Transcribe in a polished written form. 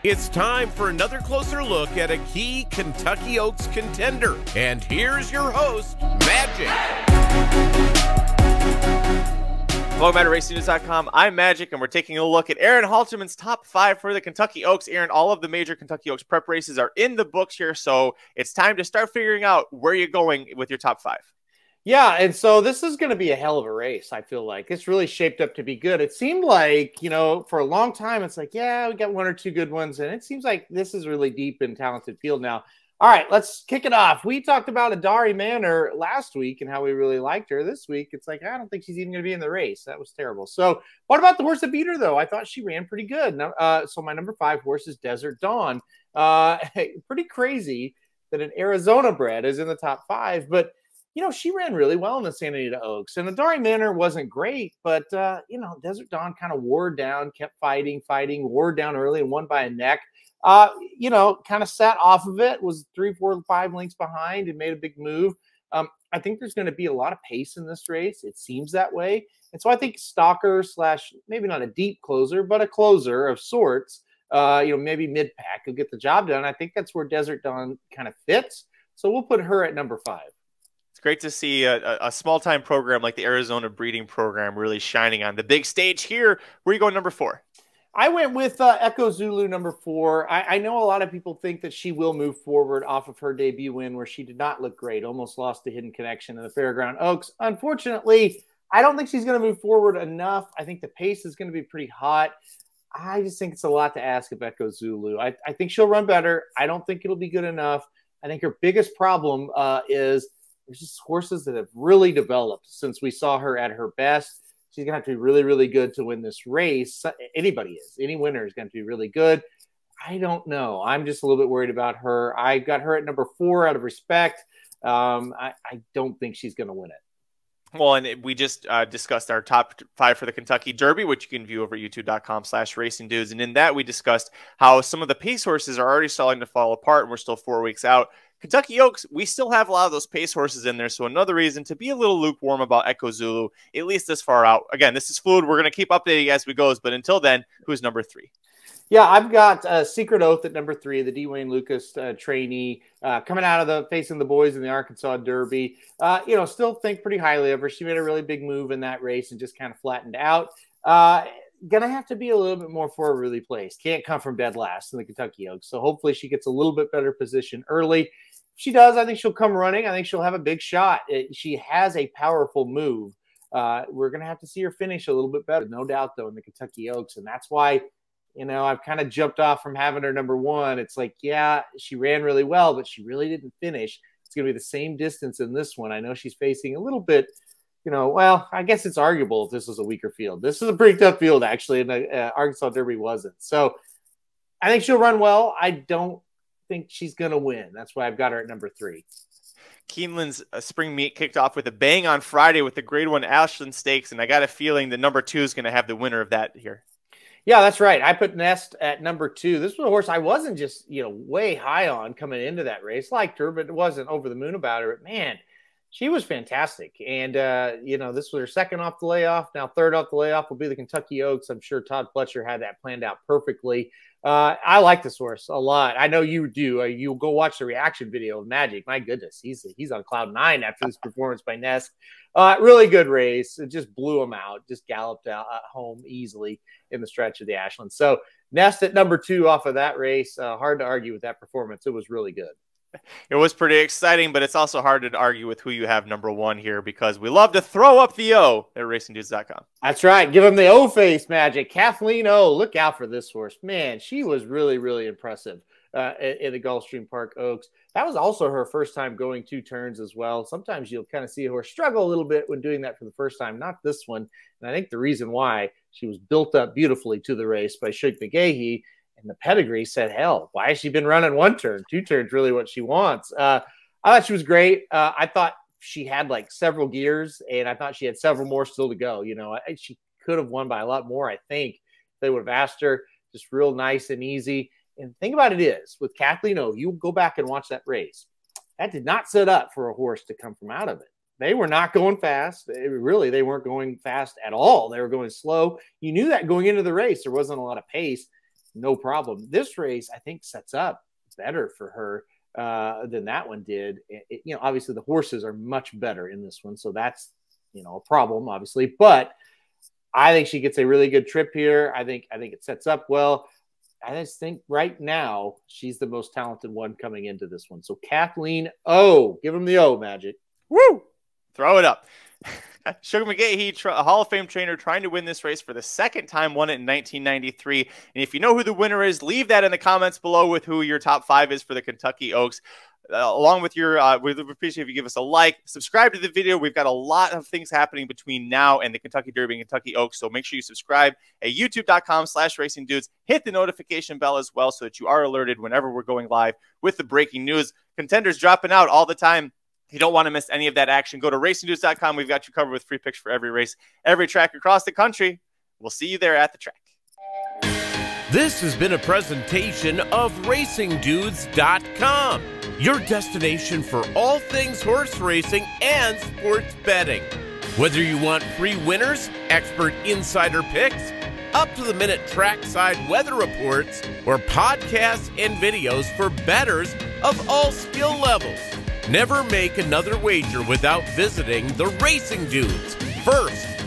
It's time for another closer look at a key Kentucky Oaks contender. And here's your host, Magic. Welcome back to RacingNews.com. I'm Magic, and we're taking a look at Aaron Halterman's top 5 for the Kentucky Oaks. Aaron, all of the major Kentucky Oaks prep races are in the books here, so it's time to start figuring out where you're going with your top 5. Yeah, and so this is going to be a hell of a race, I feel like. It's really shaped up to be good. It seemed like, for a long time, it's like, yeah, we got one or two good ones, and it seems like this is really deep and talented field now. All right, let's kick it off. We talked about Adari Manor last week and how we really liked her. This week, it's like, I don't think she's even going to be in the race. That was terrible. So what about the horse that beat her, though? I thought she ran pretty good. So my number 5 horse is Desert Dawn. Pretty crazy that an Arizona bred is in the top 5, but she ran really well in the Santa Anita Oaks. And Adari Manor wasn't great, but, Desert Dawn kind of wore down, kept fighting, wore down early and won by a neck. Kind of sat off of it, was 3, 4, 5 lengths behind and made a big move. I think there's going to be a lot of pace in this race. It seems that way. And so I think stalker / maybe not a deep closer, but a closer of sorts, maybe mid-pack will get the job done. I think that's where Desert Dawn kind of fits. So we'll put her at number 5. It's great to see a small-time program like the Arizona breeding program really shining on the big stage here. Where are you going number 4? I went with Echo Zulu number 4. I know a lot of people think that she will move forward off of her debut win where she did not look great, almost lost the Hidden Connection in the Fairground Oaks. Unfortunately, I don't think she's going to move forward enough. I think the pace is going to be pretty hot. I just think it's a lot to ask of Echo Zulu. I think she'll run better. I don't think it'll be good enough. I think her biggest problem is there's just horses that have really developed since we saw her at her best. She's going to have to be really, really good to win this race. Anybody is. Any winner is going to be really good. I don't know. I'm just a little bit worried about her. I got her at number 4 out of respect. I don't think she's going to win it. Well, and we just discussed our top 5 for the Kentucky Derby, which you can view over youtube.com/racingdudes. And in that, we discussed how some of the pace horses are already starting to fall apart, and we're still 4 weeks out. Kentucky Oaks, we still have a lot of those pace horses in there, so another reason to be a little lukewarm about Echo Zulu, at least this far out. Again, this is fluid. We're going to keep updating as we go, but until then, who's number 3? Yeah, I've got Secret Oath at number 3, the Dwayne Lucas trainee, coming out of facing the boys in the Arkansas Derby. Still think pretty highly of her. She made a really big move in that race and just kind of flattened out. Gonna have to be a little bit more forwardly placed. Can't come from dead last in the Kentucky Oaks. So hopefully she gets a little bit better position early. If she does, I think she'll come running. I think she'll have a big shot. She has a powerful move. We're going to have to see her finish a little bit better, no doubt, though, in the Kentucky Oaks. And that's why, I've kind of jumped off from having her number 1. It's like, yeah, she ran really well, but she really didn't finish. It's going to be the same distance in this one. I know she's facing a little bit, well, I guess it's arguable if this was a weaker field. This is a pretty tough field, actually, and the Arkansas Derby wasn't. So I think she'll run well. I don't think she's going to win. That's why I've got her at number 3. Keeneland's spring meet kicked off with a bang on Friday with the Grade 1 Ashland Stakes, and I got a feeling the number 2 is going to have the winner of that here. Yeah, that's right. I put Nest at number 2. This was a horse I wasn't just, way high on coming into that race. Liked her, but wasn't over the moon about her. But, man, she was fantastic. And, this was her second off the layoff. Now third off the layoff will be the Kentucky Oaks. I'm sure Todd Fletcher had that planned out perfectly. I like this horse a lot. I know you do. You go watch the reaction video of Magic. My goodness, he's on cloud 9 after this performance by Nest. Really good race. It just blew him out. Just galloped out home easily in the stretch of the Ashland. So Nest at number 2 off of that race. Hard to argue with that performance. It was really good. It was pretty exciting, but it's also hard to argue with who you have number 1 here because we love to throw up the O at racingdudes.com. That's right. Give him the O face, Magic. Kathleen O. Look out for this horse. Man, she was really, really impressive in the Gulfstream Park Oaks. That was also her first time going 2 turns as well. Sometimes you'll kind of see a horse struggle a little bit when doing that for the first time. Not this one. And I think the reason why she was built up beautifully to the race by Shug McGahee. And the pedigree said, hell, why has she been running 1 turn? 2 turns really what she wants. I thought she was great. I thought she had several gears, and I thought she had several more still to go. She could have won by a lot more, I think, if they would have asked her. Just real nice and easy. And the thing about it is, with Kathleen O, you go back and watch that race. That did not set up for a horse to come from out of it. They were not going fast. They weren't going fast at all. They were going slow. You knew that going into the race. There wasn't a lot of pace. no problem. This race, I think, sets up better for her than that one did. Obviously the horses are much better in this one, so that's a problem, obviously. But I think she gets a really good trip here. I think it sets up well. I just think right now she's the most talented one coming into this one. So Kathleen O, give him the O, Magic. Woo! Throw it up. Sugar McGahee, a Hall of Fame trainer, trying to win this race for the second time, won it in 1993. And if you know who the winner is, leave that in the comments below with who your top 5 is for the Kentucky Oaks. Along with your, we'd appreciate if you give us a like, subscribe to the video. We've got a lot of things happening between now and the Kentucky Derby and Kentucky Oaks. So make sure you subscribe at youtube.com/racingdudes. Hit the notification bell as well so that you are alerted whenever we're going live with the breaking news. Contenders dropping out all the time. If you don't want to miss any of that action, go to racingdudes.com. We've got you covered with free picks for every race, every track across the country. We'll see you there at the track. This has been a presentation of racingdudes.com, your destination for all things horse racing and sports betting. Whether you want free winners, expert insider picks, up-to-the-minute trackside weather reports, or podcasts and videos for bettors of all skill levels. Never make another wager without visiting the Racing Dudes. First,